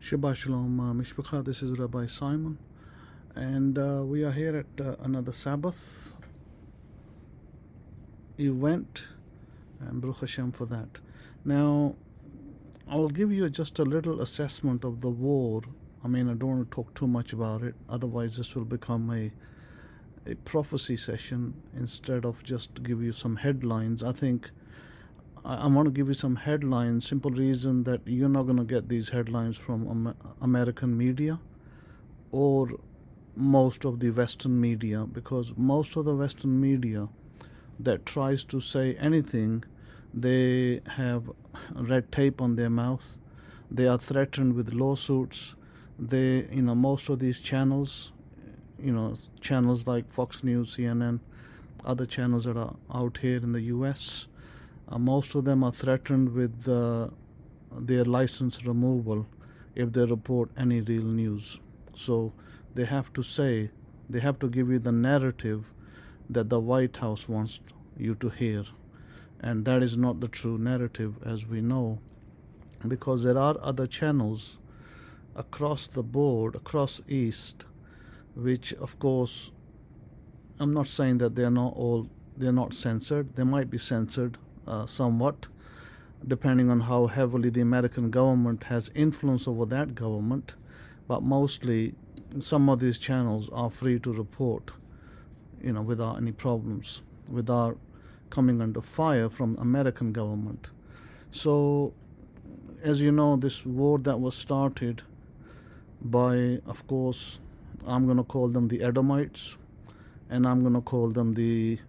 Shabbat Shalom, Mishpacha. This is Rabbi Simon, and we are here at another Sabbath event, and Baruch Hashem for that. Now, I'll give you just a little assessment of the war. I mean, I don't want to talk too much about it, otherwise this will become a prophecy session instead of just to give you some headlines. I think I want to give you some headlines, simple reason that you're not going to get these headlines from American media or most of the Western media, because most of the Western media that tries to say anything, they have red tape on their mouth. They are threatened with lawsuits. Most of these channels, channels like Fox News, CNN, other channels that are out here in the U.S., most of them are threatened with their license removal if they report any real news. So they have to give you the narrative that the White House wants you to hear. And that is not the true narrative, as we know, because there are other channels across the board, across East, which, of course, I'm not saying that they're not censored. They might be censored somewhat, depending on how heavily the American government has influence over that government, but mostly some of these channels are free to report, without any problems, without coming under fire from American government. So, as you know, this war that was started by, of course, I'm going to call them the Edomites, and I'm going to call them the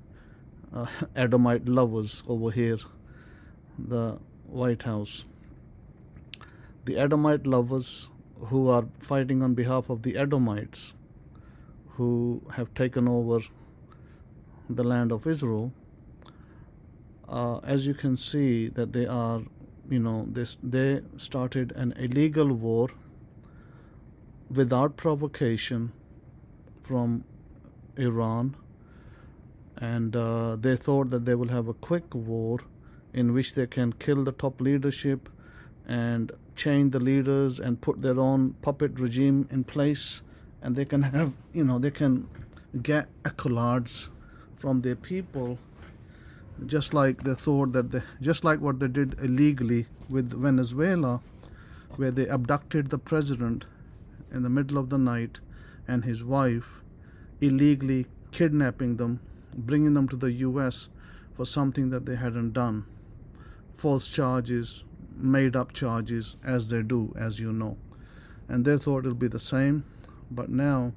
Edomite lovers over here, the White House. The Edomite lovers who are fighting on behalf of the Edomites who have taken over the land of Israel, as you can see that they are, they started an illegal war without provocation from Iran, and they thought that they will have a quick war in which they can kill the top leadership and change the leaders and put their own puppet regime in place, and they can have, they can get accolades from their people, just like they thought that just like what they did illegally with Venezuela, where they abducted the president in the middle of the night and his wife, illegally kidnapping them, bringing them to the U.S. for something that they hadn't done. False charges, made up charges, as they do, as you know. And they thought it'll be the same. But now,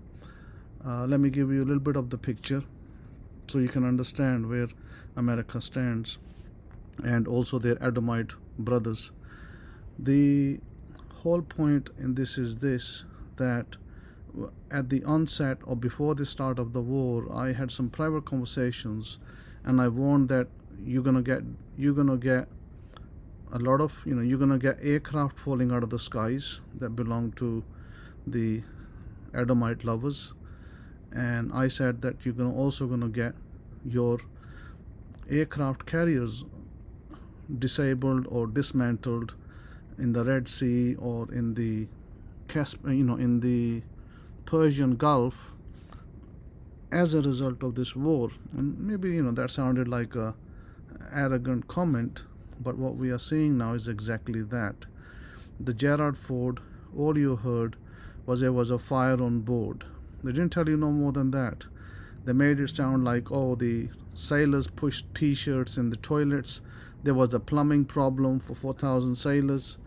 let me give you a little bit of the picture so you can understand where America stands, and also their Edomite brothers. The whole point in this is this, that at the onset or before the start of the war, I had some private conversations, and I warned that you're gonna get a lot of, you're gonna get aircraft falling out of the skies that belong to the Edomite lovers, and I said that you're also gonna get your aircraft carriers disabled or dismantled in the Red Sea or in the in the Persian Gulf as a result of this war. And maybe that sounded like a arrogant comment, but what we are seeing now is exactly that. The Gerald Ford, all you heard was there was a fire on board. They didn't tell you no more than that. They made it sound like, oh, the sailors pushed t-shirts in the toilets, there was a plumbing problem for 4,000 sailors,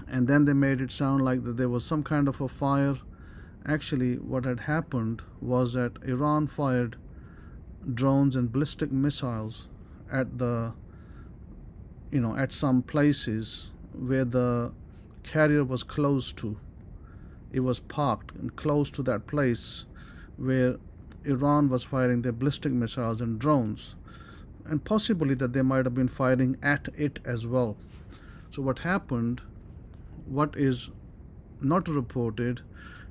and then they made it sound like that there was some kind of a fire. Actually, what had happened was that Iran fired drones and ballistic missiles at at some places where the carrier was close to. It was parked and close to that place where Iran was firing their ballistic missiles and drones, and possibly that they might have been firing at it as well. So what happened, what is not reported,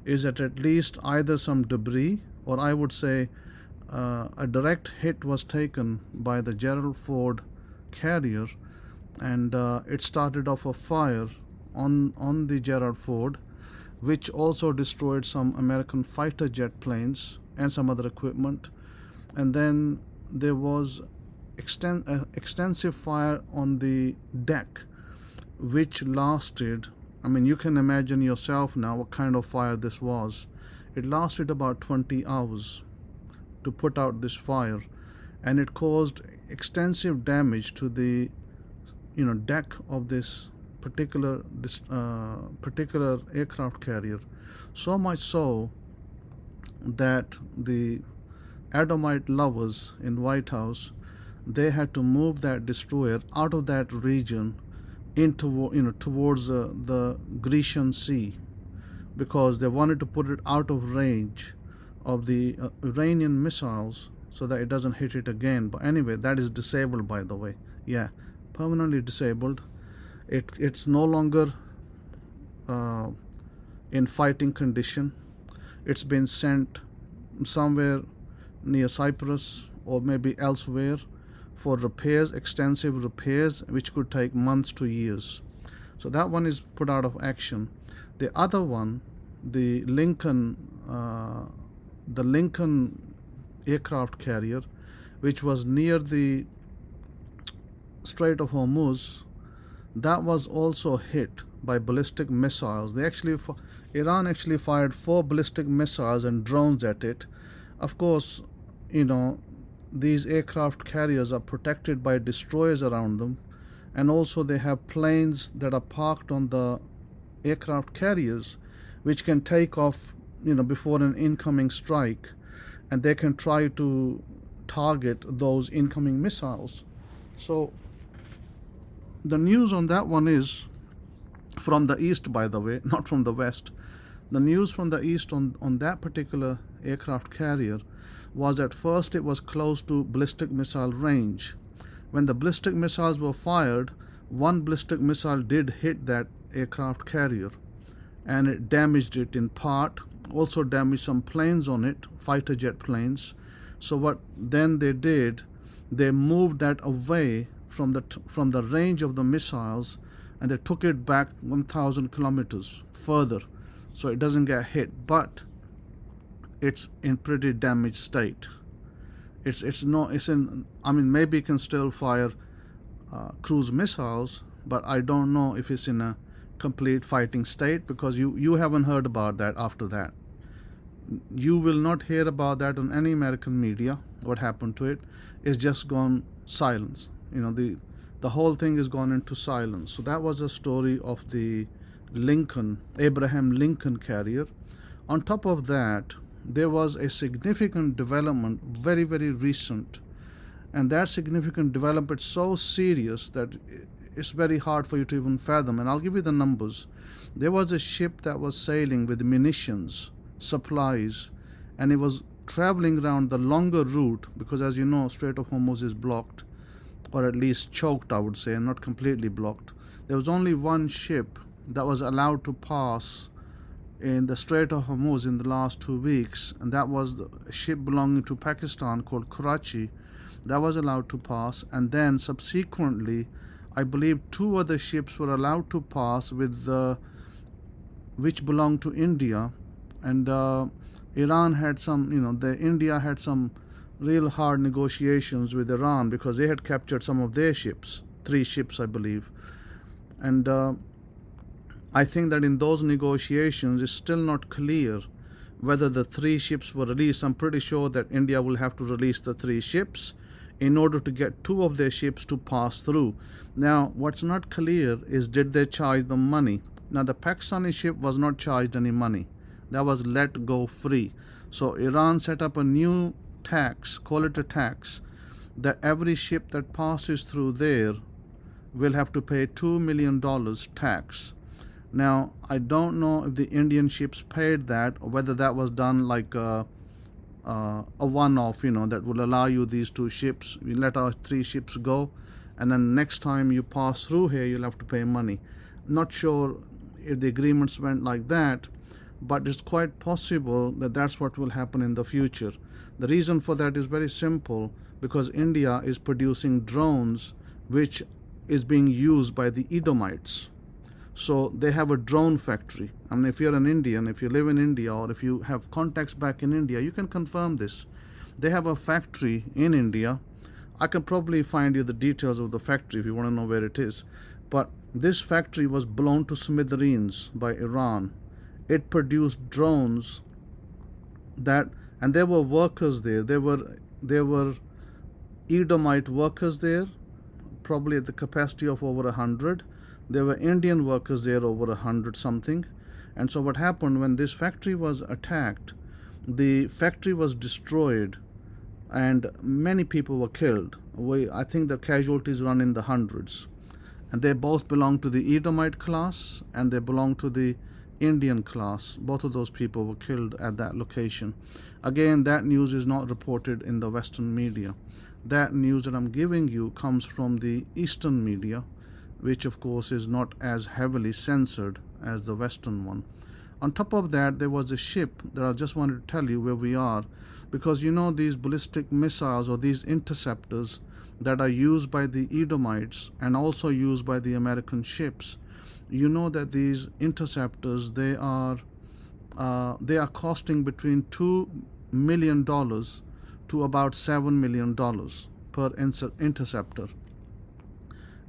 is that at least either some debris, or I would say a direct hit was taken by the Gerald Ford carrier, and it started off a fire on the Gerald Ford, which also destroyed some American fighter jet planes and some other equipment. And then there was extensive fire on the deck, which lasted, I mean, you can imagine yourself now what kind of fire this was. It lasted about 20 hours to put out this fire, and it caused extensive damage to the deck of this particular aircraft carrier, so much so that the Adamite lovers in White House, they had to move that destroyer out of that region into towards the Grecian Sea, because they wanted to put it out of range of the Iranian missiles so that it doesn't hit it again. But anyway, that is disabled, by the way. Yeah, permanently disabled. It's no longer in fighting condition. It's been sent somewhere near Cyprus or maybe elsewhere for repairs, extensive repairs, which could take months to years. So that one is put out of action. The other one, the Lincoln aircraft carrier, which was near the Strait of Hormuz, that was also hit by ballistic missiles. Iran actually fired 4 ballistic missiles and drones at it. Of course, these aircraft carriers are protected by destroyers around them, and also they have planes that are parked on the aircraft carriers, which can take off before an incoming strike, and they can try to target those incoming missiles. So the news on that one is from the east, by the way, not from the west. The news from the east on that particular aircraft carrier was at first it was close to ballistic missile range. When the ballistic missiles were fired, one ballistic missile did hit that aircraft carrier, and it damaged it in part, also damaged some planes on it, fighter jet planes. So what then they did, they moved that away from the range of the missiles, and they took it back 1,000 kilometers further so it doesn't get hit. But it's in pretty damaged state. Maybe it can still fire cruise missiles, but I don't know if it's in a complete fighting state, because you haven't heard about that after that. You will not hear about that on any American media, what happened to it. It's just gone silence. The whole thing is gone into silence. So that was a story of the Abraham Lincoln carrier. On top of that, there was a significant development, very, very recent, and that significant development is so serious that it's very hard for you to even fathom. And I'll give you the numbers. There was a ship that was sailing with munitions, supplies, and it was traveling around the longer route, because as you know, Strait of Hormuz is blocked, or at least choked, I would say, not completely blocked. There was only one ship that was allowed to pass in the Strait of Hormuz in the last 2 weeks, and that was a ship belonging to Pakistan called Karachi. That was allowed to pass, and then subsequently I believe 2 other ships were allowed to pass which belonged to India, and Iran had some, India had some real hard negotiations with Iran, because they had captured some of their ships, 3 ships I believe. And I think that in those negotiations it's still not clear whether the 3 ships were released. I'm pretty sure that India will have to release the 3 ships in order to get 2 of their ships to pass through. Now, what's not clear is, did they charge them money? Now, the Pakistani ship was not charged any money. That was let go free. So Iran set up a new tax, call it a tax, that every ship that passes through there will have to pay $2 million tax. Now, I don't know if the Indian ships paid that, or whether that was done like a one-off, that will allow you these 2 ships. We let our 3 ships go, and then next time you pass through here, you'll have to pay money. Not sure if the agreements went like that, but it's quite possible that that's what will happen in the future. The reason for that is very simple, because India is producing drones which is being used by the Edomites. So they have a drone factory. I mean, if you're an Indian, if you live in India, or if you have contacts back in India, you can confirm this. They have a factory in India. I can probably find you the details of the factory if you want to know where it is. But this factory was blown to smithereens by Iran. It produced drones and there were workers there. There were Edomite workers there, probably at the capacity of over 100. There were Indian workers there, over 100 something. And so what happened, when this factory was attacked, the factory was destroyed and many people were killed. I think the casualties run in the hundreds. And they both belong to the Edomite class and they belong to the Indian class. Both of those people were killed at that location. Again, that news is not reported in the Western media. That news that I'm giving you comes from the Eastern media, which of course is not as heavily censored as the Western one. On top of that, there was a ship that I just wanted to tell you where we are, because you know these ballistic missiles or these interceptors that are used by the Edomites and also used by the American ships. You know that these interceptors, they are costing between $2 million to about $7 million per interceptor.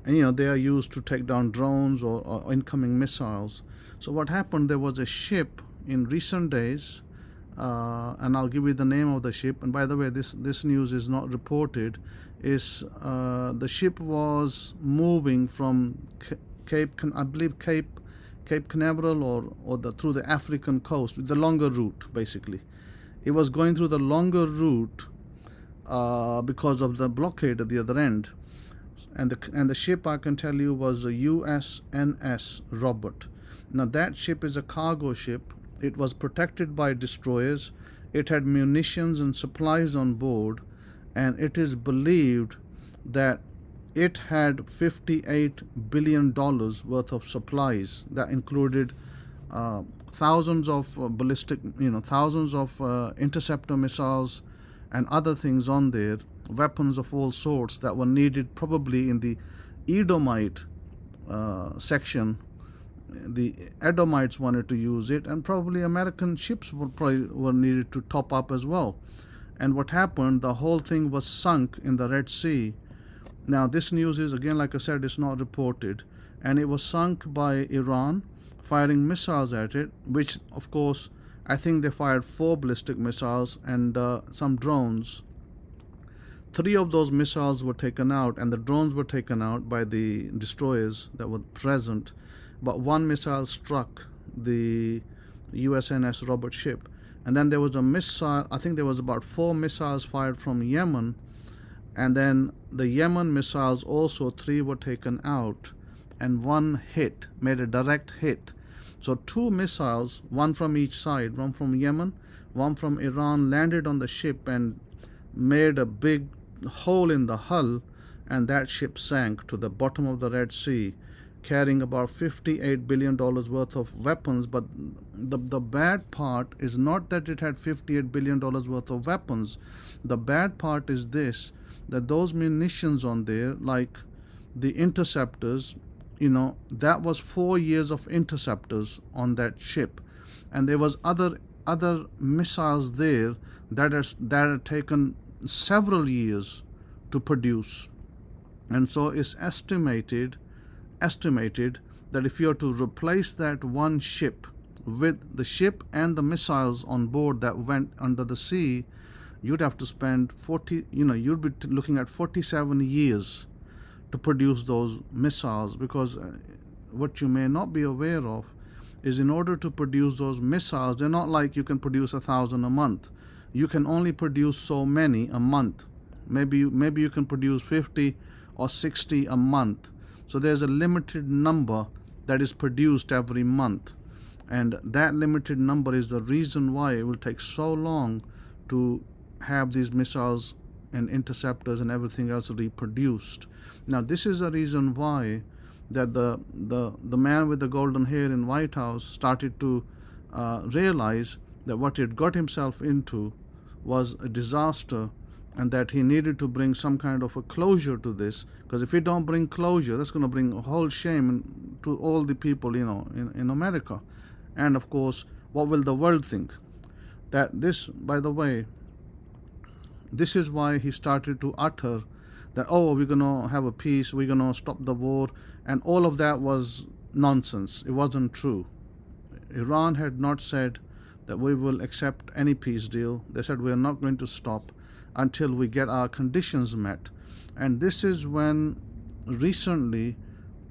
And you know, they are used to take down drones or incoming missiles. So what happened, there was a ship in recent days, and I'll give you the name of the ship. And by the way, this news is not reported. The ship was moving from Cape Canaveral or through the African coast, the longer route basically. It was going through the longer route because of the blockade at the other end. And the ship, I can tell you, was a USNS Robert. Now that ship is a cargo ship. It was protected by destroyers. It had munitions and supplies on board, and it is believed that it had $58 billion worth of supplies. That included thousands of thousands of interceptor missiles and other things on there, weapons of all sorts that were needed probably in the Edomite section. The Edomites wanted to use it, and probably American ships were needed to top up as well. And what happened, the whole thing was sunk in the Red Sea. Now this news is, again, like I said, it's not reported, and it was sunk by Iran firing missiles at it, which of course I think they fired 4 ballistic missiles and some drones. 3 of those missiles were taken out and the drones were taken out by the destroyers that were present, but 1 missile struck the USNS Robert ship. And then there was a missile, I think there was about 4 missiles fired from Yemen, and then the Yemen missiles also, 3 were taken out and 1 made a direct hit. So 2 missiles, 1 from each side, 1 from Yemen, 1 from Iran, landed on the ship and made a big hole in the hull, and that ship sank to the bottom of the Red Sea, carrying about $58 billion worth of weapons. But the bad part is not that it had $58 billion worth of weapons. The bad part is this, that those munitions on there, like the interceptors, that was 4 years of interceptors on that ship, and there was other missiles there that are taken several years to produce. And so it's estimated that if you are to replace that one ship with the ship and the missiles on board that went under the sea, you'd have to spend you'd be looking at 47 years to produce those missiles. Because what you may not be aware of is, in order to produce those missiles, they're not like you can produce 1,000 a month. You can only produce so many a month. Maybe you can produce 50 or 60 a month. So there's a limited number that is produced every month, and that limited number is the reason why it will take so long to have these missiles and interceptors and everything else reproduced. Now this is the reason why that the man with the golden hair in White House started to realize that what he had got himself into was a disaster, and that he needed to bring some kind of a closure to this, because if we don't bring closure, that's going to bring a whole shame to all the people, in America. And of course, what will the world think? That this, by the way, this is why he started to utter that, oh, we're going to have a peace, we're going to stop the war, and all of that was nonsense. It wasn't true. Iran had not said that we will accept any peace deal. They said we are not going to stop until we get our conditions met. And this is when recently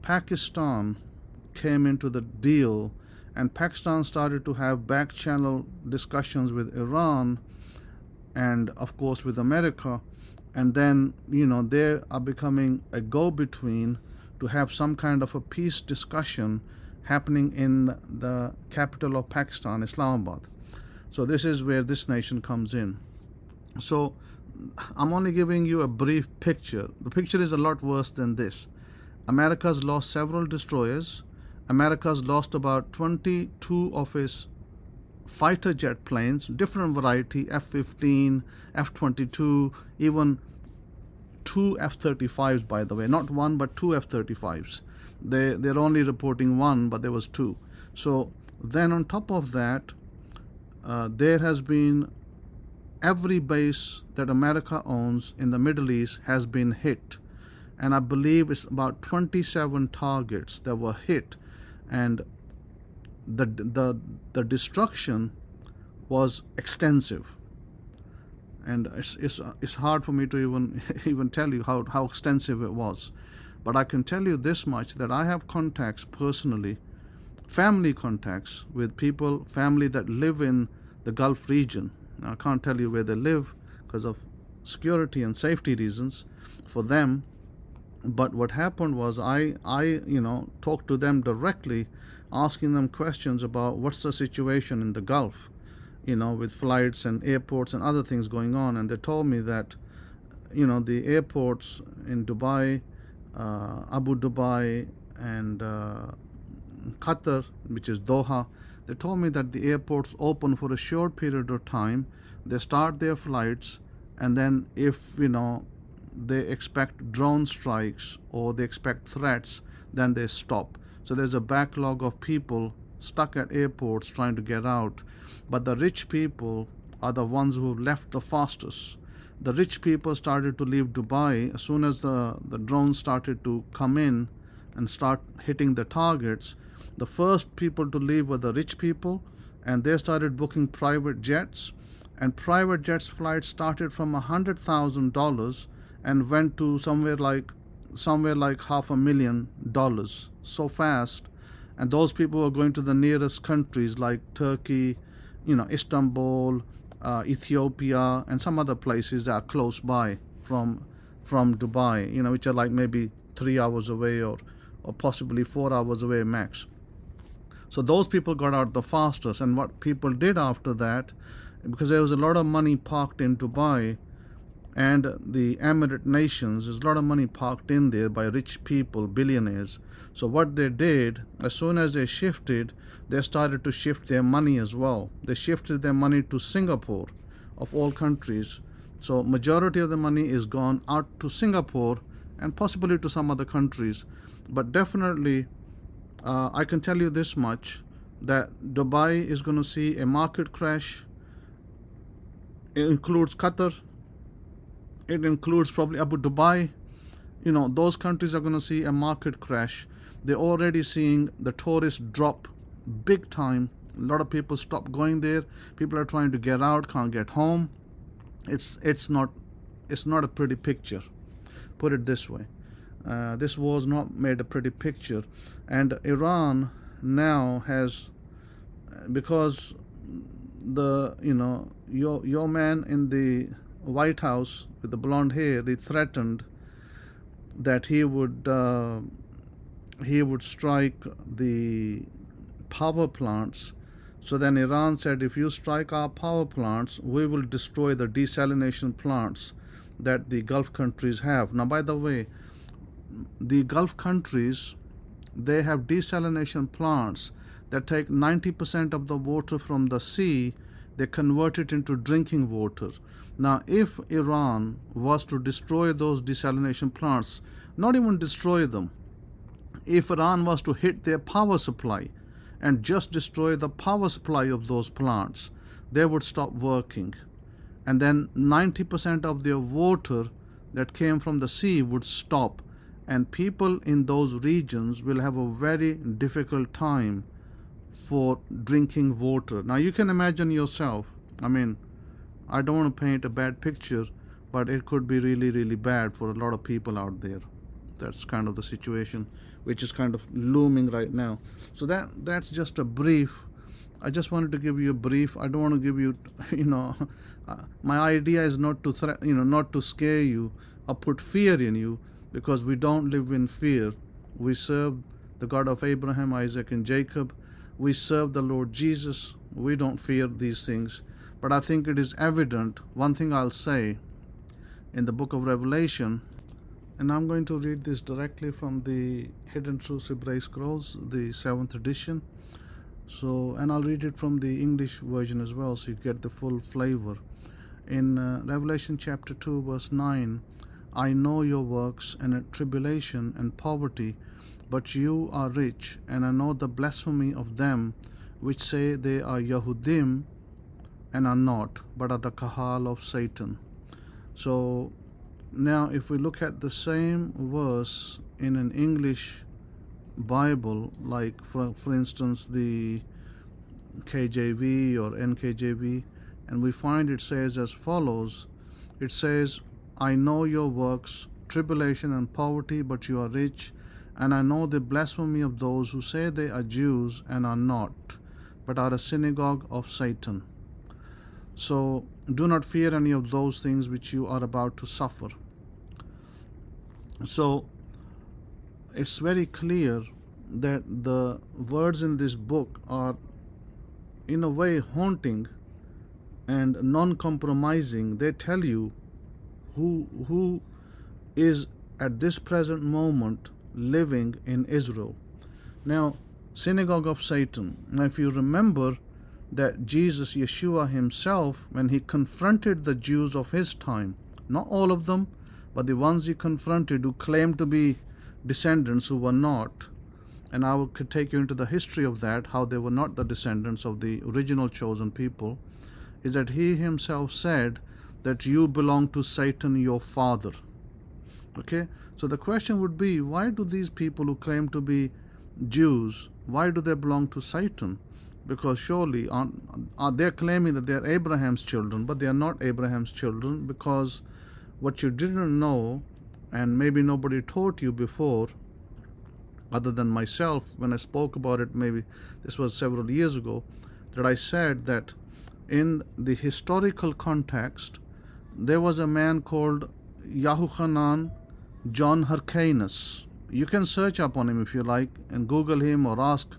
Pakistan came into the deal, and Pakistan started to have back channel discussions with Iran and of course with America, and then they are becoming a go-between to have some kind of a peace discussion happening in the capital of Pakistan, Islamabad. So this is where this nation comes in. So I'm only giving you a brief picture. The picture is a lot worse than this. America's lost several destroyers. America's lost about 22 of its fighter jet planes, different variety, F-15, F-22, even 2 F-35s, by the way. Not one, but 2 F-35s. They're only reporting one, but there was 2. So then on top of that, there has been every base that America owns in the Middle East has been hit. And I believe it's about 27 targets that were hit. And the destruction was extensive. And it's hard for me to even tell you how extensive it was. But I can tell you this much, that I have contacts personally, family contacts with people, family that live in the Gulf region. Now, I can't tell you where they live because of security and safety reasons for them. But what happened was I talked to them directly, asking them questions about what's the situation in the Gulf, with flights and airports and other things going on. And they told me that, the airports in Dubai, Abu Dhabi, and Qatar, which is Doha, they told me that the airports open for a short period of time. They start their flights, and then if they expect drone strikes or they expect threats, then they stop. So there's a backlog of people stuck at airports trying to get out. But the rich people are the ones who left the fastest. The rich people started to leave Dubai as soon as the drones started to come in and start hitting the targets. The first people to leave were the rich people, and they started booking private jets. And private jets flights started from $100,000 and went to somewhere like $500,000 so fast. And those people were going to the nearest countries like Turkey, Istanbul, Ethiopia, and some other places that are close by from Dubai, which are like maybe 3 hours away or possibly 4 hours away max. So those people got out the fastest. And what people did after that, because there was a lot of money parked in Dubai and the Emirate nations, there's a lot of money parked in there by rich people, billionaires. So what they did, as soon as they shifted, they started to shift their money as well. They shifted their money to Singapore, of all countries. So majority of the money is gone out to Singapore and possibly to some other countries. But definitely, I can tell you this much, that Dubai is going to see a market crash. It includes Qatar. It includes probably Abu Dhabi. Those countries are going to see a market crash. They're already seeing the tourists drop big time. A lot of people stop going there. People are trying to get out, can't get home. It's not a pretty picture. Put it this way. This war's not made a pretty picture. And Iran now has, because your man in the White House with the blonde hair, he threatened that he would strike the power plants. So then Iran said, if you strike our power plants, we will destroy the desalination plants that the Gulf countries have. Now, by the way, the Gulf countries, they have desalination plants that take 90% of the water from the sea they convert it into drinking water. Now, if Iran was to destroy those desalination plants, not even destroy them, if Iran was to hit their power supply and just destroy the power supply of those plants, they would stop working. And then 90% of their water that came from the sea would stop. And people in those regions will have a very difficult time for drinking water. Now you can imagine yourself, I mean, I don't want to paint a bad picture, but it could be really, really bad for a lot of people out there. That's kind of the situation which is kind of looming right now. So that's just a brief. I just wanted to give you a brief. I don't want to give you, my idea is not to not to scare you or put fear in you, because we don't live in fear. We serve the God of Abraham, Isaac, and Jacob. We serve the Lord Jesus. We don't fear these things. But I think it is evident. One thing I'll say in the book of Revelation, and I'm going to read this directly from the Hidden Truths Hebraic Scrolls, the 7th edition. And I'll read it from the English version as well, so you get the full flavor. In Revelation chapter 2, verse 9, I know your works and tribulation and poverty, but you are rich, and I know the blasphemy of them which say they are Yehudim and are not, but are the Kahal of Satan. So now if we look at the same verse in an English Bible, like for instance the KJV or NKJV, and we find it says as follows. It says, I know your works, tribulation and poverty, but you are rich, and I know the blasphemy of those who say they are Jews and are not, but are a synagogue of Satan. So do not fear any of those things which you are about to suffer. So it's very clear that the words in this book are in a way haunting and non-compromising. They tell you who is at this present moment living in Israel. Now, synagogue of Satan. Now, if you remember that Jesus, Yeshua himself, when he confronted the Jews of his time, not all of them, but the ones he confronted who claimed to be descendants who were not, and I could take you into the history of that, how they were not the descendants of the original chosen people, is that he himself said that you belong to Satan, your father. Okay, so the question would be, why do these people who claim to be Jews, why do they belong to Satan? Because surely they're claiming that they're Abraham's children, but they are not Abraham's children, because what you didn't know, and maybe nobody taught you before, other than myself, when I spoke about it, maybe this was several years ago, that I said that in the historical context, there was a man called Yahuchanan John Hyrcanus. You can search up on him if you like and Google him, or ask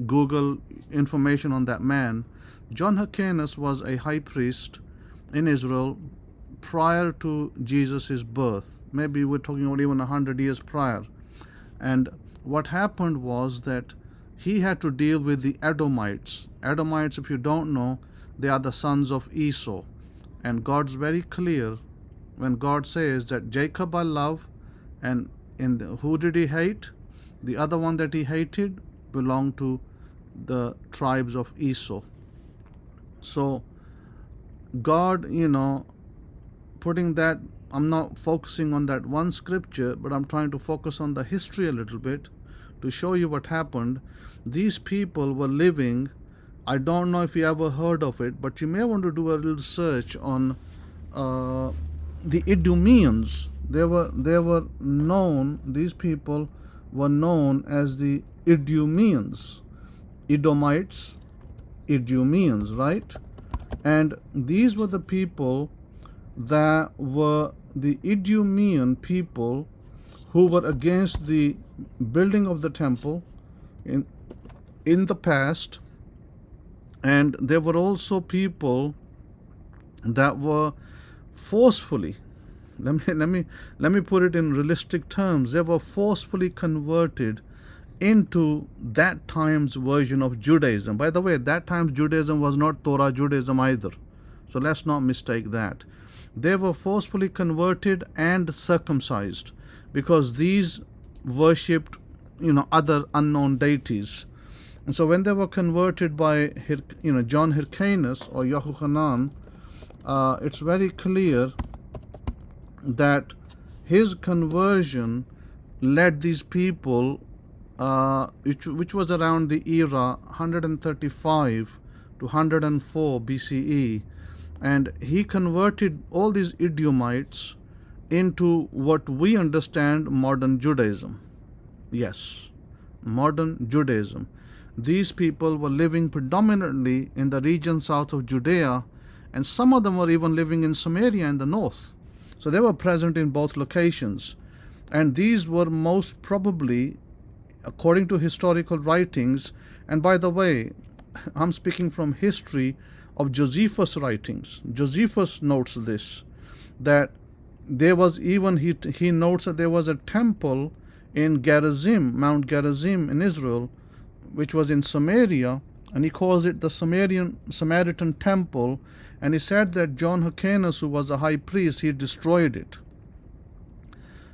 Google information on that man. John Hyrcanus was a high priest in Israel prior to Jesus' birth. Maybe we're talking about even 100 years prior. And what happened was that he had to deal with the Edomites. Edomites, if you don't know, they are the sons of Esau. And God's very clear when God says that Jacob I love, and who did he hate? The other one that he hated belonged to the tribes of Esau. So God, putting that, I'm not focusing on that one scripture, but I'm trying to focus on the history a little bit to show you what happened. These people were living, I don't know if you ever heard of it, but you may want to do a little search on the Idumeans. They were known, these people were known as the Idumeans. Edomites, Idumeans, right? And these were the people that were the Idumean people who were against the building of the temple in the past. And there were also people that were forcefully, let me put it in realistic terms, they were forcefully converted into that time's version of Judaism. By the way, that time's Judaism was not Torah Judaism either. So let's not mistake that. They were forcefully converted and circumcised because these worshipped, other unknown deities. And so when they were converted by, John Hyrcanus or Yahuchanan, it's very clear that his conversion led these people, which was around the era 135 to 104 BCE, and he converted all these Edomites into what we understand modern Judaism. Yes, modern Judaism. These people were living predominantly in the region south of Judea, and some of them were even living in Samaria in the north. So they were present in both locations. And these were most probably, according to historical writings, and by the way, I'm speaking from history of Josephus' writings. Josephus notes this, that there was even, he notes that there was a temple in Gerizim, Mount Gerizim in Israel, which was in Samaria, and he calls it the Samaritan temple, and he said that John Hyrcanus, who was a high priest, he destroyed it.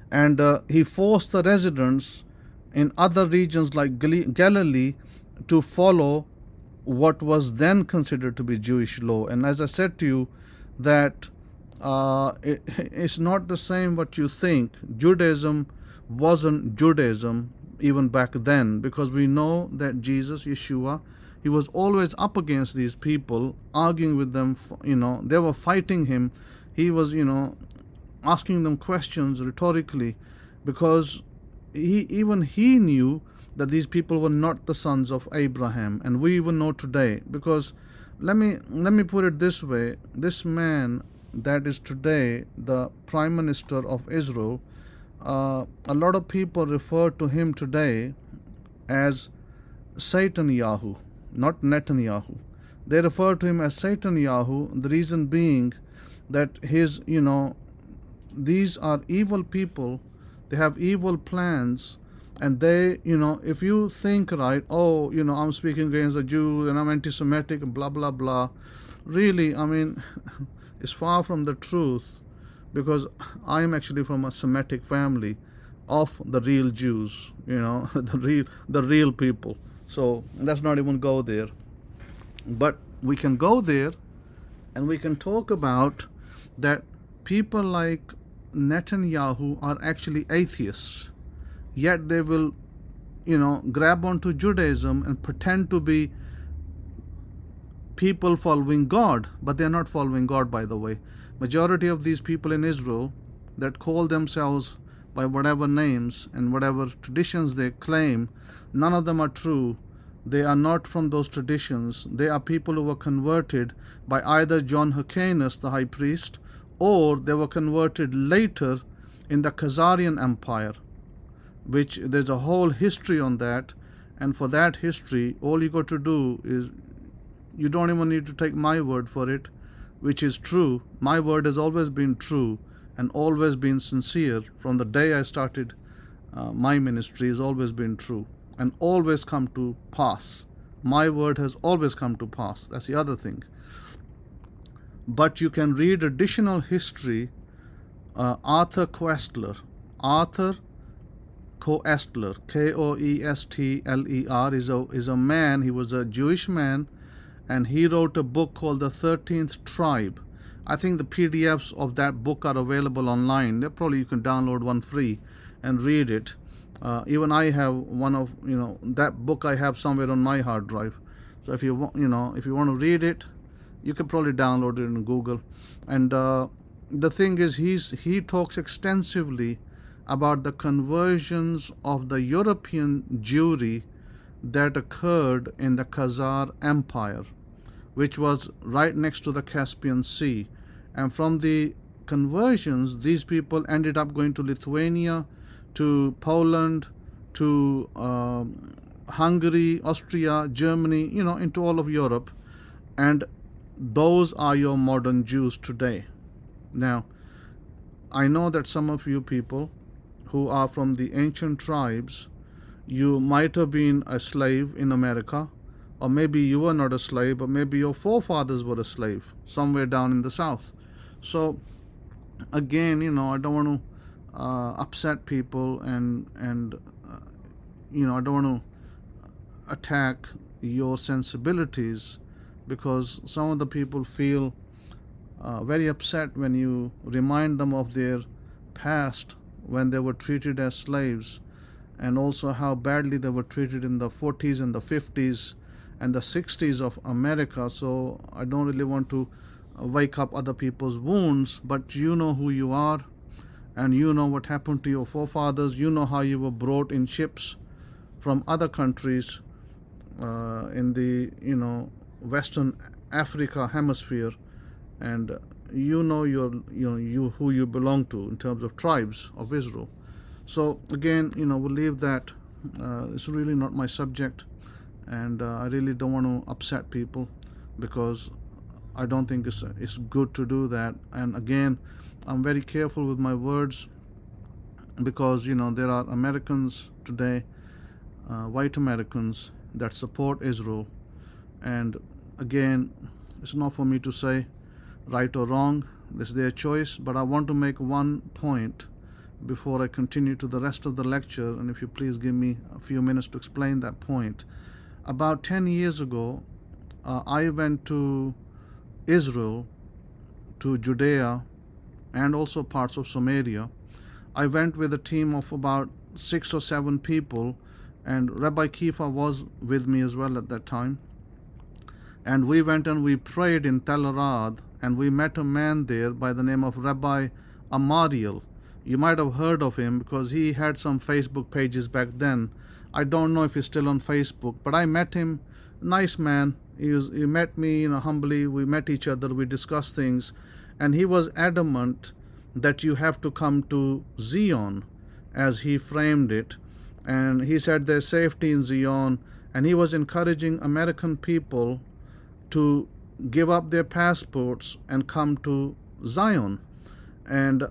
And he forced the residents in other regions like Galilee to follow what was then considered to be Jewish law. And as I said to you, that it's not the same what you think. Judaism wasn't Judaism even back then, because we know that Jesus, Yeshua, he was always up against these people, arguing with them. They were fighting him. He was, asking them questions rhetorically, because he knew that these people were not the sons of Abraham. And we even know today, because let me put it this way: this man that is today the Prime Minister of Israel, a lot of people refer to him today as Satan-Yahu, not Netanyahu. They refer to him as Satan-Yahu, the reason being that his, these are evil people, they have evil plans, and they, if you think right, I'm speaking against a Jew and I'm anti-Semitic, blah, blah, blah, really, it's far from the truth, because I am actually from a Semitic family of the real Jews, the real people. So let's not even go there. But we can go there, and we can talk about that people like Netanyahu are actually atheists, yet they will, grab onto Judaism and pretend to be people following God, but they're not following God, by the way. Majority of these people in Israel that call themselves by whatever names and whatever traditions they claim, none of them are true. They are not from those traditions. They are people who were converted by either John Hyrcanus, the high priest, or they were converted later in the Khazarian Empire, which there's a whole history on that. And for that history, all you got to do is, you don't even need to take my word for it, which is true. My word has always been true and always been sincere. From the day I started my ministry, has always been true and always come to pass. My word has always come to pass. That's the other thing. But you can read additional history. Arthur Koestler, Koestler, is a man. He was a Jewish man, and he wrote a book called The 13th Tribe. I think the PDFs of that book are available online. Probably you can download one free and read it. Even I have one of, that book I have somewhere on my hard drive. So if you want, if you want to read it, you can probably download it in Google. And the thing is, he talks extensively about the conversions of the European Jewry that occurred in the Khazar Empire, which was right next to the Caspian Sea. And from the conversions, these people ended up going to Lithuania, to Poland, to Hungary, Austria, Germany, into all of Europe. And those are your modern Jews today. Now, I know that some of you people who are from the ancient tribes, You might have been a slave in America, or maybe you were not a slave, but maybe your forefathers were a slave somewhere down in the South. So again, I don't want to upset people, and I don't want to attack your sensibilities, because some of the people feel very upset when you remind them of their past, when they were treated as slaves, and also how badly they were treated in the 40s and the 50s and the 60s of America. So I don't really want to wake up other people's wounds, but you know who you are, and you know what happened to your forefathers. You know how you were brought in ships from other countries in the Western Africa hemisphere, and you know who you belong to in terms of tribes of Israel. So again, we'll leave that. It's really not my subject, and I really don't want to upset people, because I don't think it's good to do that. And again, I'm very careful with my words, because there are Americans today, white Americans, that support Israel, and again, it's not for me to say right or wrong. It's their choice. But I want to make one point before I continue to the rest of the lecture, and if you please give me a few minutes to explain that point. About 10 years ago, I went to Israel, to Judea, and also parts of Samaria. I went with a team of about 6 or 7 people, and Rabbi Kifa was with me as well at that time. And we went and we prayed in Tel Arad, and we met a man there by the name of Rabbi Amariel. You might have heard of him because he had some Facebook pages back then. I don't know if he's still on Facebook, but I met him. Nice man. He met me, humbly. We met each other. We discussed things, and he was adamant that you have to come to Zion, as he framed it. And he said there's safety in Zion, and he was encouraging American people to give up their passports and come to Zion. And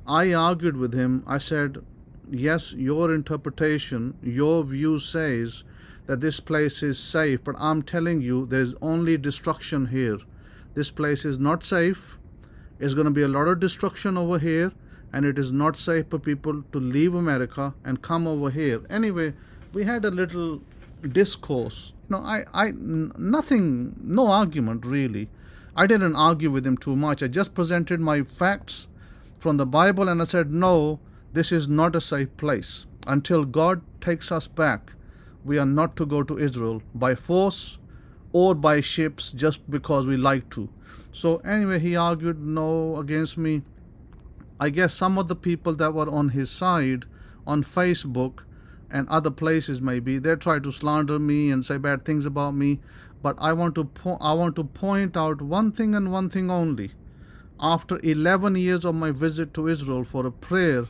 I argued with him. I said, yes, your interpretation, your view says that this place is safe, but I'm telling you there's only destruction here. This place is not safe. There's going to be a lot of destruction over here, and it is not safe for people to leave America and come over here. Anyway, we had a little discourse. Nothing, no argument really. I didn't argue with him too much. I just presented my facts from the Bible, and I said, no, this is not a safe place. Until God takes us back, we are not to go to Israel by force or by ships just because we like to. So anyway, he argued no against me. I guess some of the people that were on his side on Facebook and other places, maybe they try to slander me and say bad things about me. But I want to point out one thing and one thing only. After 11 years of my visit to Israel for a prayer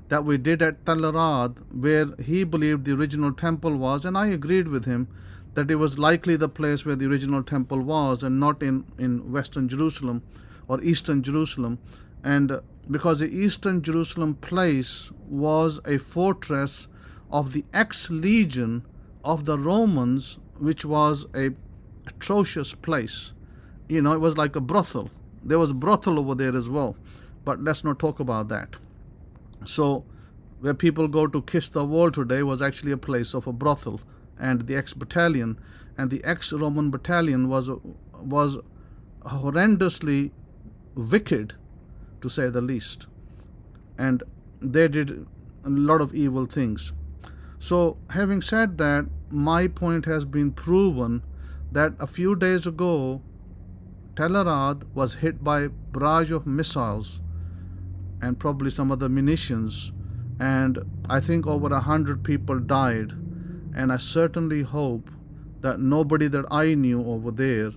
that we did at Tel Arad, where he believed the original temple was, and I agreed with him that it was likely the place where the original temple was, and not in Western Jerusalem or Eastern Jerusalem. And because the Eastern Jerusalem place was a fortress of the ex-legion of the Romans, which was a atrocious place. It was like a brothel. There was a brothel over there as well, but let's not talk about that. So where people go to kiss the wall today was actually a place of a brothel, and the ex-battalion and the ex-Roman battalion was horrendously wicked, to say the least, and they did a lot of evil things. So having said that, my point has been proven that a few days ago Tel Arad was hit by a barrage of missiles and probably some other munitions, and I think over 100 people died. And I certainly hope that nobody that I knew over there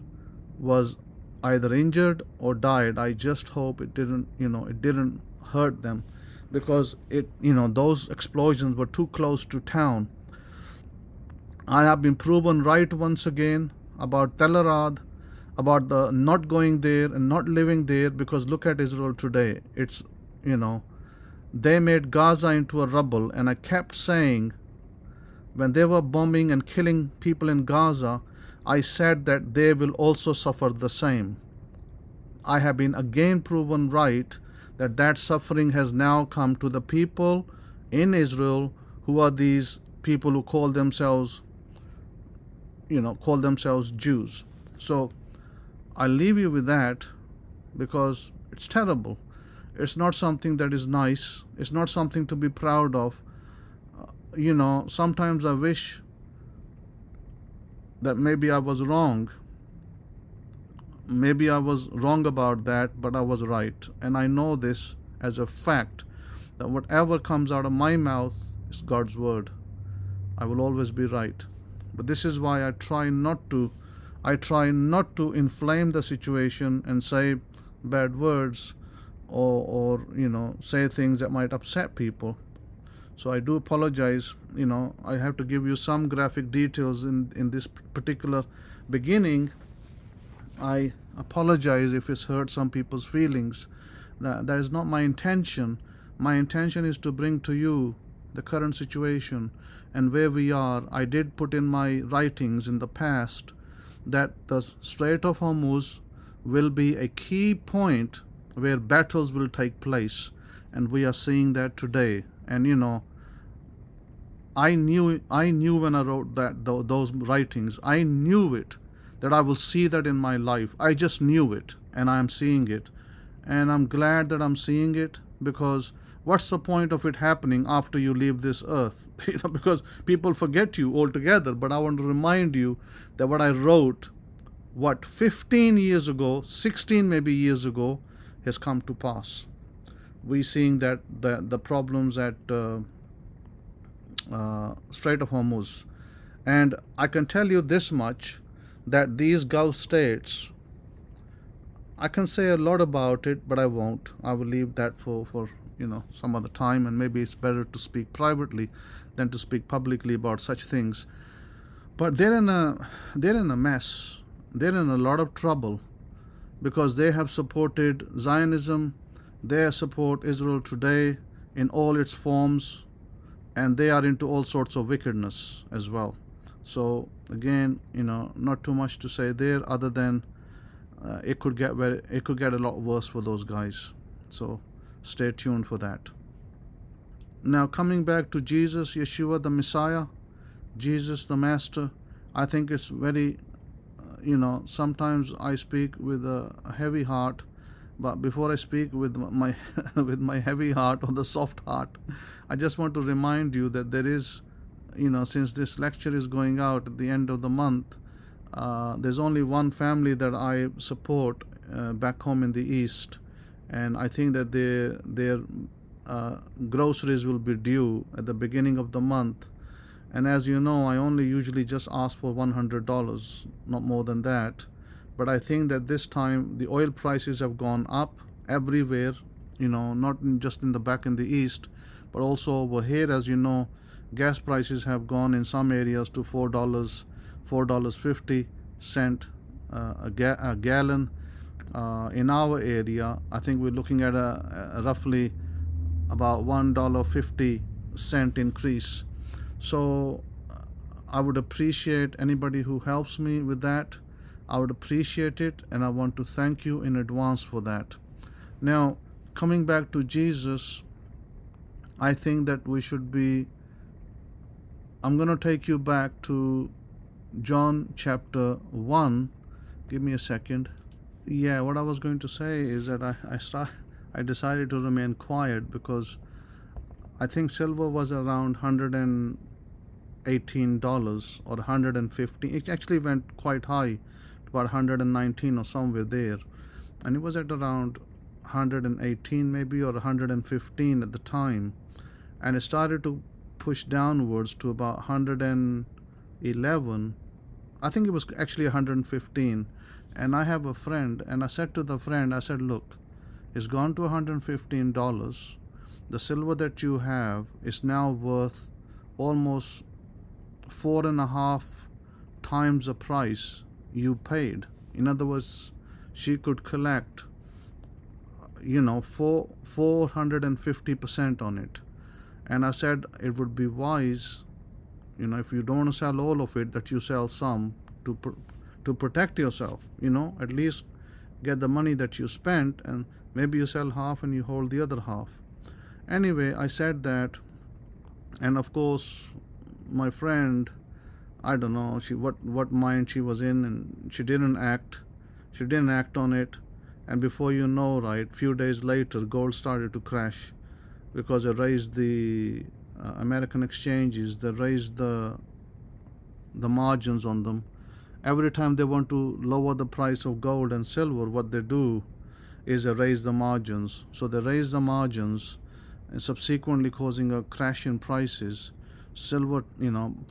was either injured or died. I just hope it didn't hurt them, because those explosions were too close to town. I have been proven right once again about Tel Arad, about the not going there and not living there, because look at Israel today. It's, they made Gaza into a rubble, and I kept saying when they were bombing and killing people in Gaza, I said that they will also suffer the same. I have been again proven right that that suffering has now come to the people in Israel who are these people who call themselves Jews. So I leave you with that because it's terrible. It's not something that is nice. It's not something to be proud of. Sometimes I wish that maybe I was wrong. Maybe I was wrong about that, but I was right. And I know this as a fact, that whatever comes out of my mouth is God's word. I will always be right. But this is why I try not to inflame the situation and say bad words or say things that might upset people. So I do apologize. I have to give you some graphic details in this particular beginning. I apologize if it's hurt some people's feelings. That is not my intention. My intention is to bring to you the current situation and where we are. I did put in my writings in the past that the Strait of Hormuz will be a key point where battles will take place, and we are seeing that today. And I knew when I wrote those writings, I knew it, that I will see that in my life. I just knew it, and I am seeing it. And I'm glad that I'm seeing it, because what's the point of it happening after you leave this earth? Because people forget you altogether. But I want to remind you that what I wrote, 15 years ago, 16 maybe years ago, has come to pass. We're seeing that the problems at Strait of Hormuz. And I can tell you this much, that these Gulf states, I can say a lot about it, but I won't. I will leave that for some other time, and maybe it's better to speak privately than to speak publicly about such things. But they're in a mess. They're in a lot of trouble because they have supported Zionism. They support Israel today in all its forms, and they are into all sorts of wickedness as well. So again, not too much to say there, other than it could get a lot worse for those guys. So stay tuned for that. Now, coming back to Jesus, Yeshua the Messiah, Jesus the Master, I think it's very, sometimes I speak with a heavy heart. But before I speak with my with my heavy heart or the soft heart, I just want to remind you that there is, since this lecture is going out at the end of the month, there's only one family that I support back home in the East, and I think that their groceries will be due at the beginning of the month. And as you know, I only usually just ask for $100, not more than that. But I think that this time the oil prices have gone up everywhere, not just back in the East, but also over here. As you know, gas prices have gone in some areas to $4.50 a gallon. In our area, I think we're looking at a roughly about $1.50 increase. So I would appreciate anybody who helps me with that. I would appreciate it, and I want to thank you in advance for that. Now, coming back to Jesus, I think that I'm going to take you back to John chapter 1. Give me a second. Yeah, what I was going to say is that I decided to remain quiet because I think silver was around $118 or $115. It actually went quite high, about 119 or somewhere there, and it was at around 118 maybe or 115 at the time, and it started to push downwards to about 111. I think it was actually 115. And I have a friend, and I said to the friend, I said, look, it's gone to $115. The silver that you have is now worth almost 4.5 times the price you paid. In other words, she could collect 450% on it. And I said it would be wise If you don't want to sell all of it, that you sell some to protect yourself. At least get the money that you spent, and maybe you sell half and you hold the other half. Anyway, I said that, and of course, my friend, I don't know what mind she was in, and she didn't act on it. And before you know, right, few days later, gold started to crash because they raised the American exchanges. They raised the margins on them. Every time they want to lower the price of gold and silver, what they do is they raise the margins. So they raise the margins, and subsequently causing a crash in prices. Silver,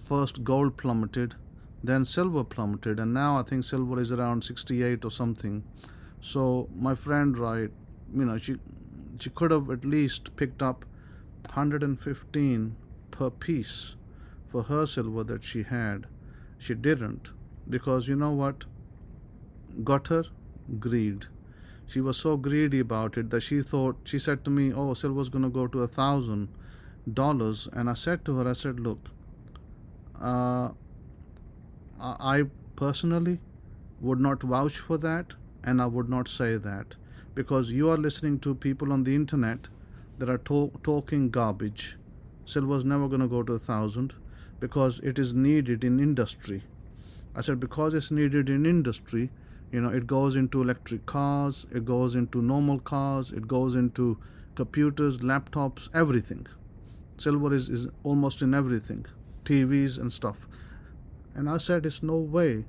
first gold plummeted, then silver plummeted, and now I think silver is around 68 or something. So my friend, right, she could have at least picked up 115 per piece for her silver that she had. She didn't, because you know what got her? Greed. She was so greedy about it that she said to me, oh, silver's going to go to $1,000. And I said to her, look, I personally would not vouch for that, and I would not say that, because you are listening to people on the internet that are talking garbage. Silver's never going to go to 1,000 because it is needed in industry. I said, because it's needed in industry, it goes into electric cars, it goes into normal cars, it goes into computers, laptops, everything. Silver is almost in everything, TVs and stuff. And I said, it's no way,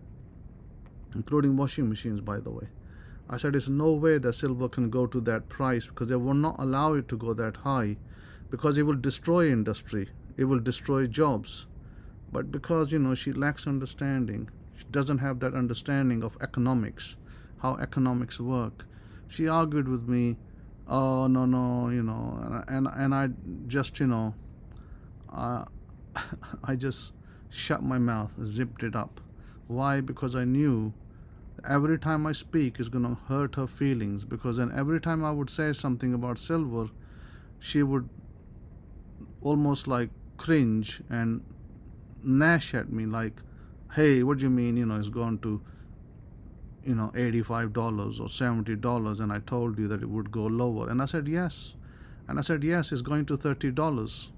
including washing machines, by the way. I said, it's no way that silver can go to that price, because they will not allow it to go that high, because it will destroy industry, it will destroy jobs. But because, she lacks understanding, she doesn't have that understanding of economics, how economics work. She argued with me, oh, no, and I just, I just shut my mouth, zipped it up. Why? Because I knew every time I speak is going to hurt her feelings, because then every time I would say something about silver, she would almost like cringe and gnash at me like, hey, what do you mean, it's gone to, $85 or $70, and I told you that it would go lower. And I said, yes. And I said, yes, it's going to $30.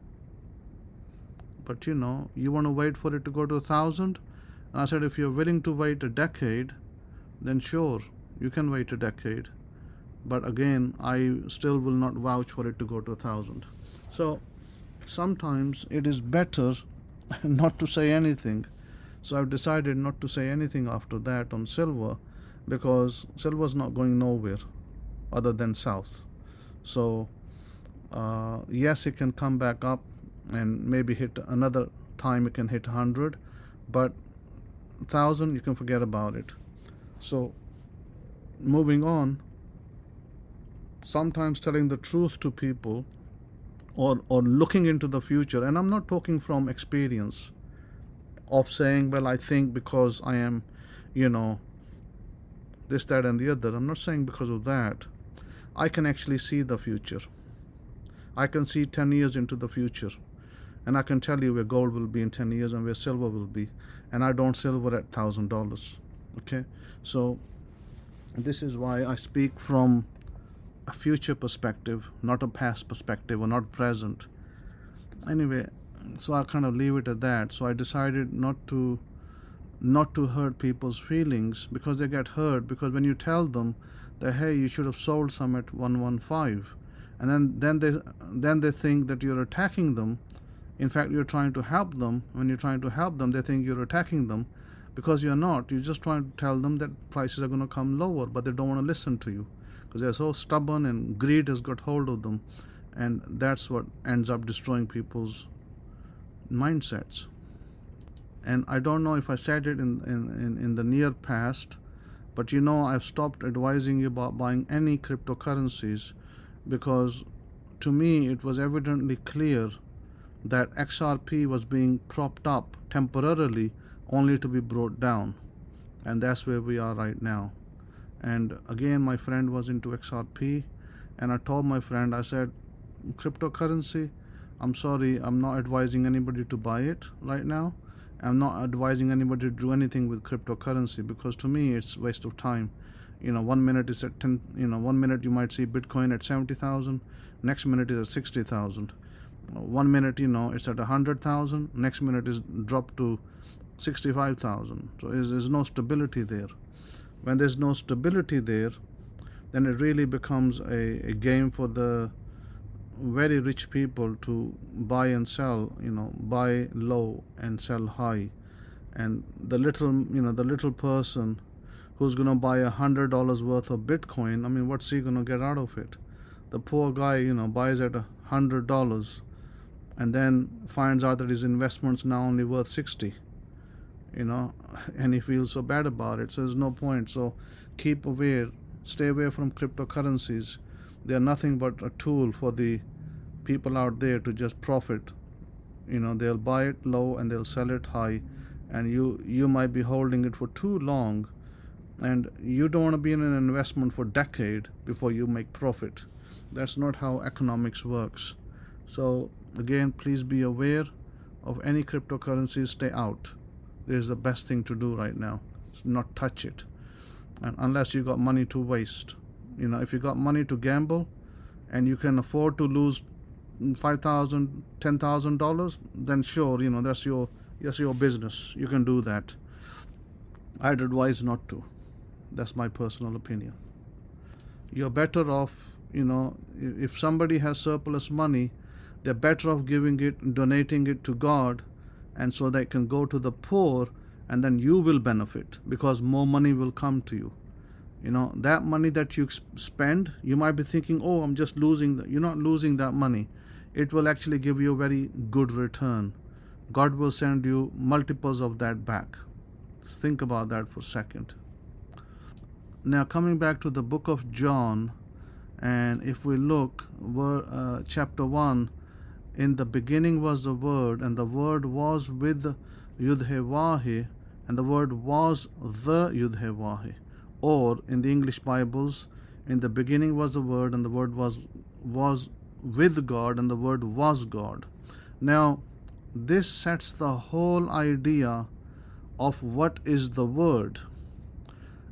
But, you want to wait for it to go to 1,000? And I said, if you're willing to wait a decade, then sure, you can wait a decade. But again, I still will not vouch for it to go to 1,000. So sometimes it is better not to say anything. So I've decided not to say anything after that on silver, because silver's not going nowhere other than south. So yes, it can come back up and maybe hit another time, it can hit 100, but 1,000, you can forget about it. So moving on, sometimes telling the truth to people, or looking into the future, and I'm not talking from experience of saying, well, I think because I am, this, that, and the other. I'm not saying because of that. I can actually see the future. I can see 10 years into the future, and I can tell you where gold will be in 10 years and where silver will be. And I don't silver at $1,000. Okay? So this is why I speak from a future perspective, not a past perspective, or not present. Anyway, so I kind of leave it at that. So I decided not to hurt people's feelings, because they get hurt, because when you tell them that, hey, you should have sold some at 115, and then they think that you're attacking them. In fact, you're trying to help them. When you're trying to help them, they think you're attacking them, because you're not. You're just trying to tell them that prices are going to come lower, but they don't want to listen to you, because they're so stubborn and greed has got hold of them, and that's what ends up destroying people's mindsets. And I don't know if I said it in the near past, but I've stopped advising you about buying any cryptocurrencies, because to me it was evidently clear that XRP was being propped up temporarily only to be brought down, and that's where we are right now. And again, my friend was into XRP, and I told my friend, I said, cryptocurrency, I'm sorry, I'm not advising anybody to buy it right now. I'm not advising anybody to do anything with cryptocurrency, because to me it's waste of time. 1 minute is at 10, 1 minute you might see Bitcoin at 70,000, next minute is at 60,000. 1 minute, it's at 100,000, next minute is dropped to 65,000. So there's no stability there. When there's no stability there, then it really becomes a game for the very rich people to buy and sell, buy low and sell high. And the little person who's going to buy $100 worth of Bitcoin, what's he going to get out of it? The poor guy, buys at $100 and then finds out that his investment's now only worth 60, and he feels so bad about it. So there's no point. So keep aware, stay away from cryptocurrencies. They are nothing but a tool for the people out there to just profit. They'll buy it low and they'll sell it high, and you might be holding it for too long, and you don't want to be in an investment for a decade before you make profit. That's not how economics works. So again, please be aware of any cryptocurrencies. Stay out. This is the best thing to do right now. Not touch it, and unless you got money to waste. If you got money to gamble and you can afford to lose $5,000, $10,000, then sure, that's your business. You can do that. I'd advise not to. That's my personal opinion. You're better off, if somebody has surplus money, they're better off giving it, donating it to God, and so they can go to the poor, and then you will benefit because more money will come to you. That money that you spend, you might be thinking, oh, I'm just losing that. You're not losing that money. It will actually give you a very good return. God will send you multiples of that back. Just think about that for a second. Now, coming back to the book of John, and if we look, chapter 1, in the beginning was the Word, and the Word was with Yud-He-Wah-He, and the Word was the Yud-He-Wah-He. Or in the English Bibles, in the beginning was the Word, and the Word was with God, and the Word was God. Now, this sets the whole idea of what is the Word.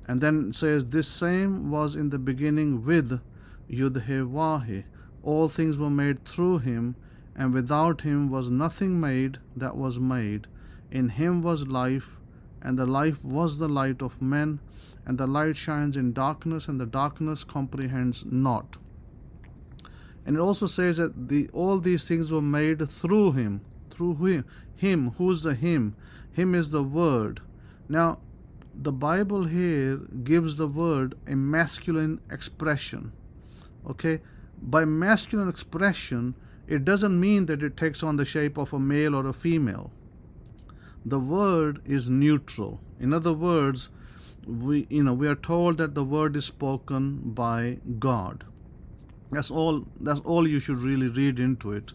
And then it says, this same was in the beginning with Yud-He-Wah-He. All things were made through him, and without him was nothing made that was made. In him was life, and the life was the light of men, and the light shines in darkness, and the darkness comprehends not. And it also says that all these things were made through him. Through him. Who's the him? Him is the Word. Now, the Bible here gives the Word a masculine expression. Okay? By masculine expression, it doesn't mean that it takes on the shape of a male or a female. The Word is neutral. In other words, we are told that the Word is spoken by God. That's all you should really read into it.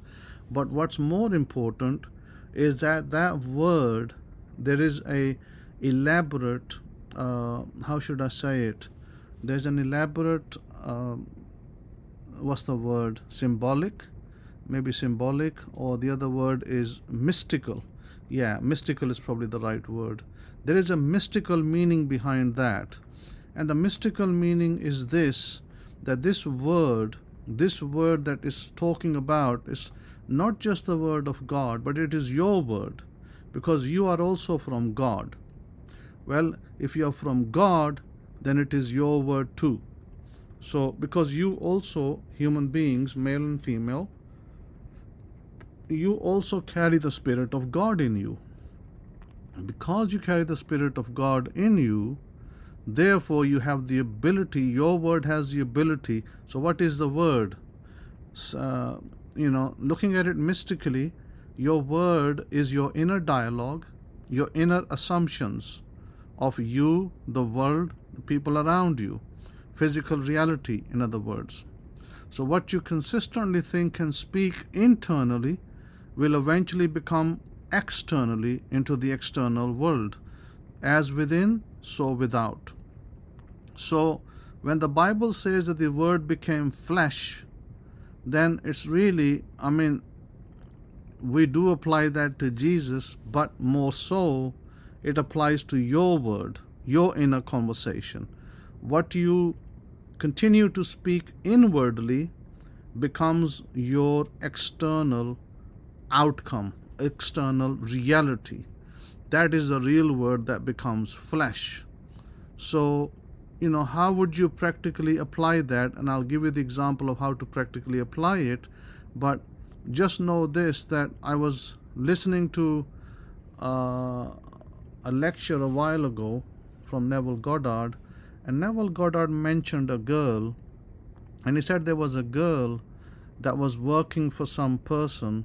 But what's more important is that word, there is a elaborate, how should I say it? There's an elaborate, what's the word? Symbolic? Maybe symbolic, or the other word is mystical. Yeah, mystical is probably the right word. There is a mystical meaning behind that. And the mystical meaning is this, that this word that is talking about is not just the word of God, but it is your word, because you are also from God. Well, if you are from God, then it is your word too. So, because you also, human beings, male and female, you also carry the Spirit of God in you. Because you carry the Spirit of God in you, therefore you have the ability, your word has the ability. So what is the word? Looking at it mystically, your word is your inner dialogue, your inner assumptions of you, the world, the people around you, physical reality, in other words. So what you consistently think and speak internally will eventually become externally into the external world, as within, so without. So when the Bible says that the Word became flesh, then it's really, we do apply that to Jesus, but more so, it applies to your word, your inner conversation. What you continue to speak inwardly becomes your external outcome, external reality. That is the real word that becomes flesh. So, how would you practically apply that? And I'll give you the example of how to practically apply it. But just know this, that I was listening to a lecture a while ago from Neville Goddard, and Neville Goddard mentioned a girl, and he said there was a girl that was working for some person,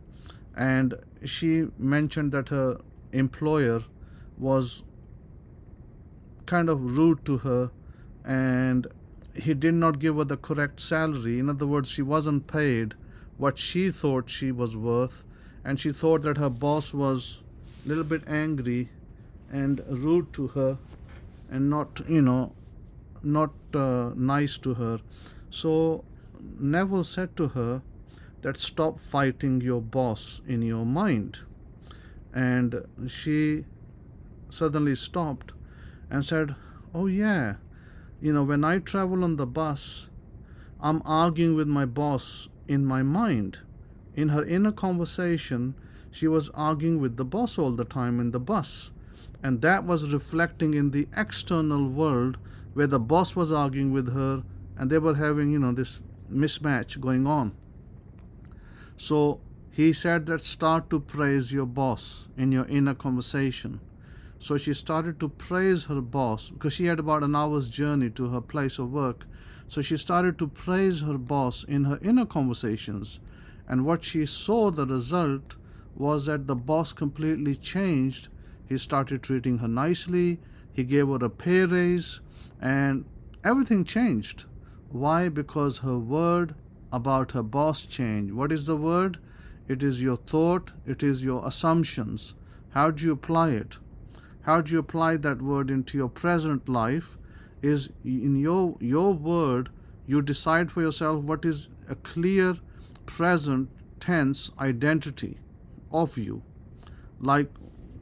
and she mentioned that her employer was kind of rude to her, and he did not give her the correct salary. In other words, she wasn't paid what she thought she was worth, and she thought that her boss was a little bit angry and rude to her and not nice to her. So Neville said to her that stop fighting your boss in your mind. And she suddenly stopped and said, oh yeah, when I travel on the bus, I'm arguing with my boss in my mind. In her inner conversation, she was arguing with the boss all the time in the bus. And that was reflecting in the external world, where the boss was arguing with her, and they were having, this mismatch going on. So he said that start to praise your boss in your inner conversation. So she started to praise her boss, because she had about an hour's journey to her place of work. So she started to praise her boss in her inner conversations. And what she saw, the result, was that the boss completely changed. He started treating her nicely. He gave her a pay raise, and everything changed. Why? Because her word about her boss changed. What is the word? It is your thought. It is your assumptions. How do you apply it? How do you apply that word into your present life? Is in your word, you decide for yourself what is a clear present tense identity of you. Like,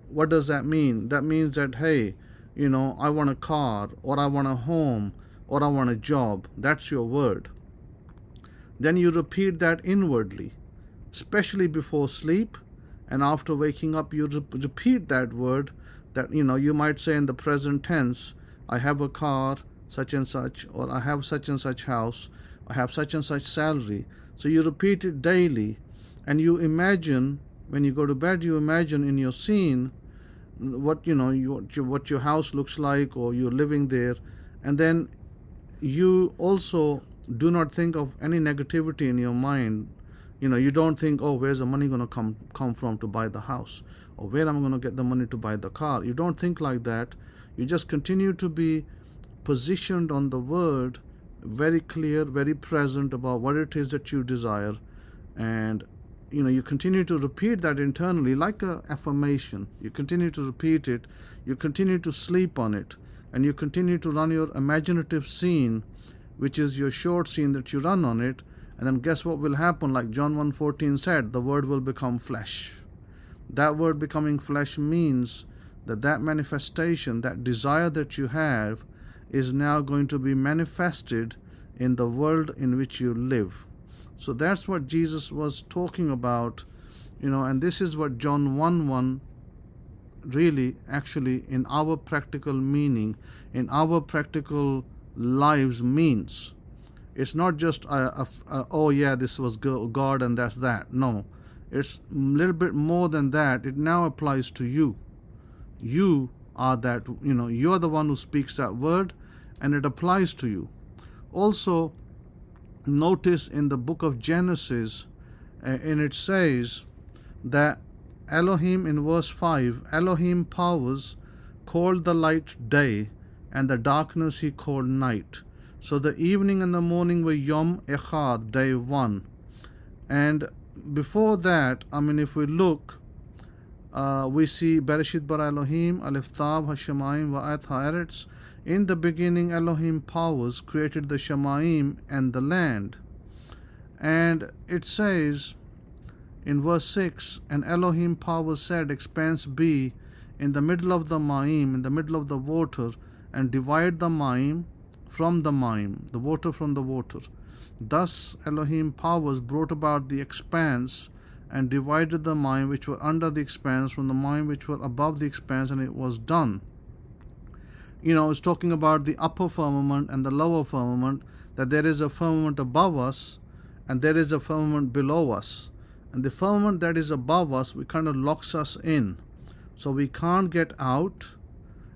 what does that mean? That means that, hey, I want a car, or I want a home, or I want a job. That's your word. Then you repeat that inwardly, especially before sleep, and after waking up, you repeat that word. That, you might say in the present tense, I have a car, such and such, or I have such and such house, I have such and such salary. So you repeat it daily, and you imagine, when you go to bed, you imagine in your scene what your house looks like, or you're living there. And then you also do not think of any negativity in your mind. You don't think, oh, where's the money going to come from to buy the house, or where am I going to get the money to buy the car. You don't think like that. You just continue to be positioned on the word, very clear, very present about what it is that you desire. And you continue to repeat that internally like a affirmation. You continue to repeat it, you continue to sleep on it, and you continue to run your imaginative scene, which is your short scene that you run on it. And then guess what will happen? Like John 1:14 said, the word will become flesh. That word becoming flesh means that manifestation, that desire that you have, is now going to be manifested in the world in which you live. So that's what Jesus was talking about, and this is what John 1:1 really, actually, in our practical meaning, in our practical lives means. It's not just oh yeah, this was God and that's that. No, it's a little bit more than that. It now applies to you. You are that, you're the one who speaks that word, and it applies to you. Also, notice in the book of Genesis, and it says that Elohim, in verse 5, Elohim powers called the light day, and the darkness he called night. So the evening and the morning were Yom Echad, day 1. And before that, if we look, we see Bereshit bara Elohim, Aleph Tav HaShamayim Va'at Ha'eretz. In the beginning, Elohim powers created the Shamayim and the land. And it says In verse 6, and Elohim power said, expanse be in the middle of the Ma'im, in the middle of the water, and divide the Ma'im from the Ma'im, the water from the water. Thus Elohim powers brought about the expanse and divided the Ma'im which were under the expanse from the Ma'im which were above the expanse, and it was done. It's talking about the upper firmament and the lower firmament, that there is a firmament above us and there is a firmament below us. And the firmament that is above us, it kind of locks us in. So we can't get out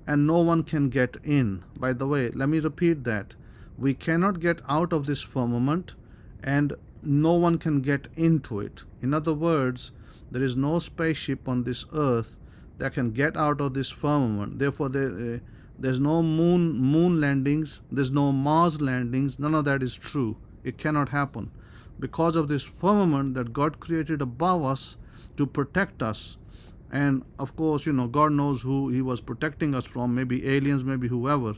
and no one can get in. By the way, let me repeat that. We cannot get out of this firmament and no one can get into it. In other words, there is no spaceship on this earth that can get out of this firmament. Therefore, there's no moon landings, there's no Mars landings. None of that is true. It cannot happen because of this firmament that God created above us to protect us. And of course, God knows who He was protecting us from, maybe aliens, maybe whoever.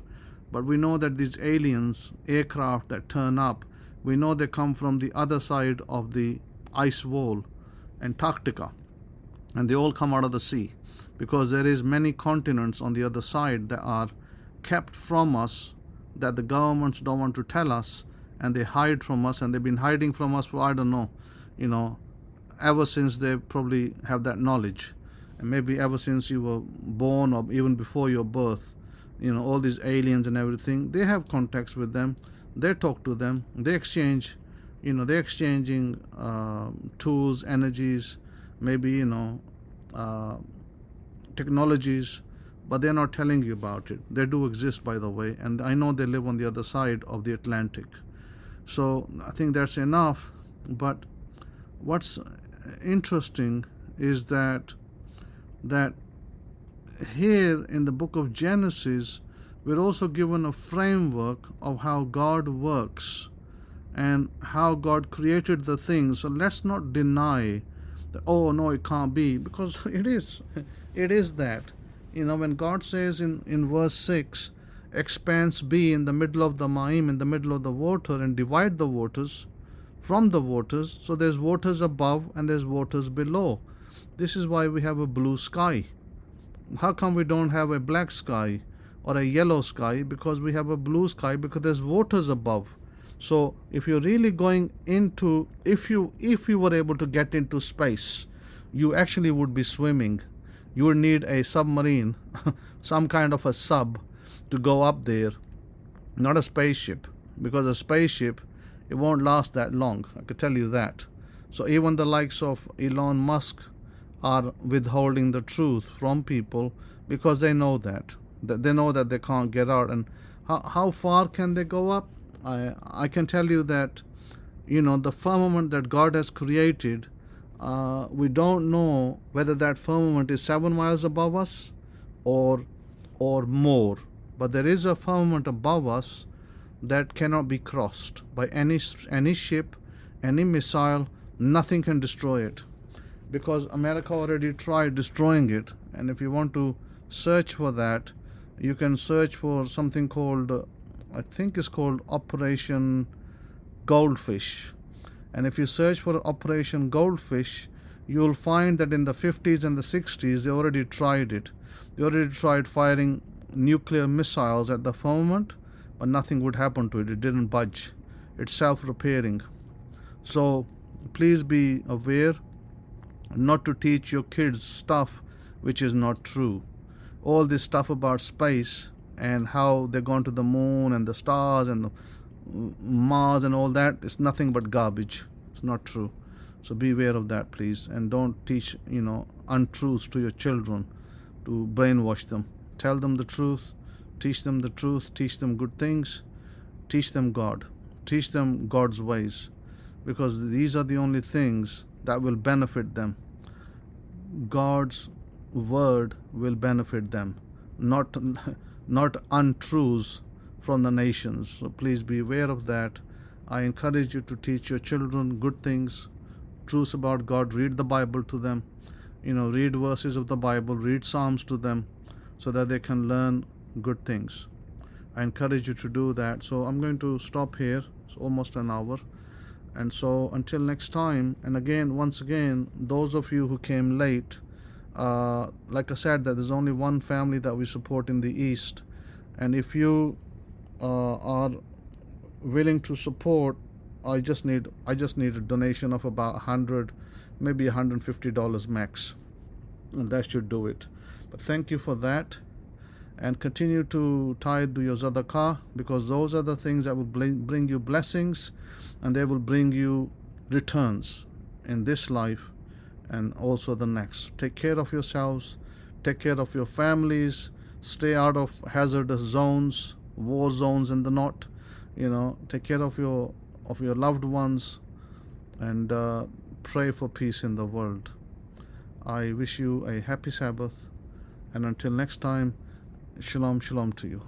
But we know that these aliens, aircraft that turn up, we know they come from the other side of the ice wall, Antarctica. And they all come out of the sea, because there is many continents on the other side that are kept from us, that the governments don't want to tell us, and they hide from us, and they've been hiding from us for, I don't know, ever since they probably have that knowledge. And maybe ever since you were born or even before your birth, all these aliens and everything, they have contacts with them, they talk to them, they exchange, they're exchanging tools, energies, maybe, technologies, but they're not telling you about it. They do exist, by the way, and I know they live on the other side of the Atlantic. So I think that's enough. But what's interesting is that here in the book of Genesis, we're also given a framework of how God works and how God created the things. So let's not deny that, oh no, it can't be, because it is. It is that. When God says in verse 6, expanse be in the middle of the Ma'im, in the middle of the water, and divide the waters from the waters. So there's waters above and there's waters below. This is why we have a blue sky. How come we don't have a black sky or a yellow sky? Because we have a blue sky, because there's waters above. So if you're really going into, if you were able to get into space, you actually would be swimming. You would need a submarine, some kind of a sub, to go up there, not a spaceship, because a spaceship, it won't last that long, I could tell you that. So even the likes of Elon Musk are withholding the truth from people, because they know that they know that they can't get out. And how far can they go up? I can tell you that the firmament that God has created, we don't know whether that firmament is 7 miles above us or more, but there is a firmament above us that cannot be crossed by any ship, any missile. Nothing can destroy it, because America already tried destroying it. And if you want to search for that, you can search for something called, I think it's called Operation Goldfish. And if you search for Operation Goldfish, you'll find that in the 50s and the 60s, they already tried it. They already tried firing nuclear missiles at the firmament, but nothing would happen to it. It didn't budge. It's self-repairing. So please be aware not to teach your kids stuff which is not true. All this stuff about space and how they're going to the moon and the stars and the Mars and all that is nothing but garbage. It's not true. So be aware of that, please, and don't teach untruths to your children to brainwash them. Tell them the truth, teach them the truth, teach them good things, teach them God, teach them God's ways, because these are the only things that will benefit them. God's word will benefit them, not untruths from the nations. So please be aware of that. I encourage you to teach your children good things, truths about God. Read the Bible to them, read verses of the Bible, read Psalms to them, so that they can learn good things. I encourage you to do that. So I'm going to stop here. It's almost an hour. And so until next time, and again, once again, those of you who came late, like I said, that there's only one family that we support in the East, and if you are willing to support, I just need a donation of about 100, maybe $150 max, and that should do it. But thank you for that, and continue to tithe to your Zadaqah, because those are the things that will bring you blessings, and they will bring you returns in this life and also the next. Take care of yourselves, take care of your families, stay out of hazardous zones, war zones and the not. Take care of your loved ones, and pray for peace in the world. I wish you a happy Sabbath, and until next time, shalom to you.